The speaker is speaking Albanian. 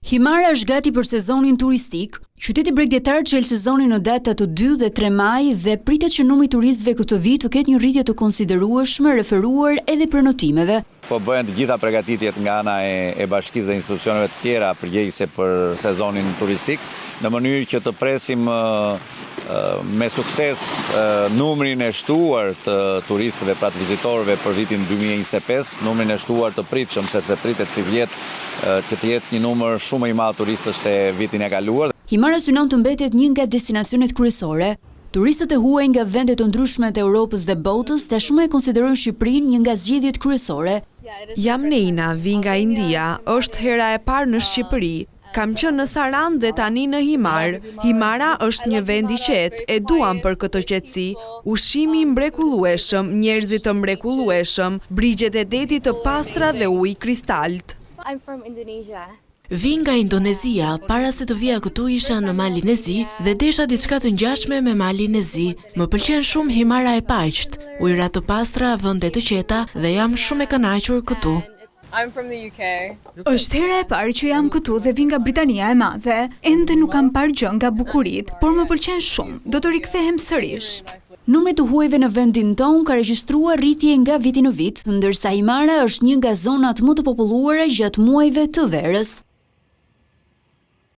Himara është gati për sezonin turistik. Qyteti bregdetar çel sezonin në datat të 2 dhe 3 maj dhe pritet që numri turistëve këtë vit të ketë një rritje të konsiderueshme referuar edhe prenotimeve. Po bëhen të gjitha përgatitjet nga ana e bashkisë dhe institucioneve të tjera përgjegjëse për sezonin turistik, në mënyrë që të presim me sukses numrin e shtuar të turistëve, pra të vizitorëve për vitin 2025, numrin e shtuar të pritshëm, sepse pritet si vjet që të jetë një numër shumë i madh turistësh se vitin e kaluar. Himara synon të mbetet një nga destinacionet kryesore. Turistët e huaj nga vendet të ndryshme të Europës dhe botës tashmë e konsiderojnë Shqipërinë një nga zgjedhjet kryesore. Jam Neina, vi nga India, është hera e parë në Shqipëri. Kam qenë në Saran dhe tani në Himar. Himara është një vend i qetë, e duam për këtë qetësi. Ushqimi mrekullueshëm, njerëzit të mrekullueshëm, brigjet e detit të pastra dhe ujë kristalt. I'm from Indonesia. Vi nga Indonezia, para se të vija këtu isha në Malin e Zi dhe desha diçka të ngjashme me Malin e Zi. Më pëlqen shumë Himara e paqt, ujëra të pastra, vende të qeta dhe jam shumë e kënaqur këtu. I'm from the UK. Është hera e parë që jam këtu dhe vi nga Britania e Madhe. Ende nuk kam parë gjë nga bukuritë, por më pëlqen shumë. Do të rikthehem sërish. Numri të huajve në vendin tonë ka regjistruar rritje nga viti në vit, ndërsa Himara është një nga zonat më të populluara gjatë muajve të verës.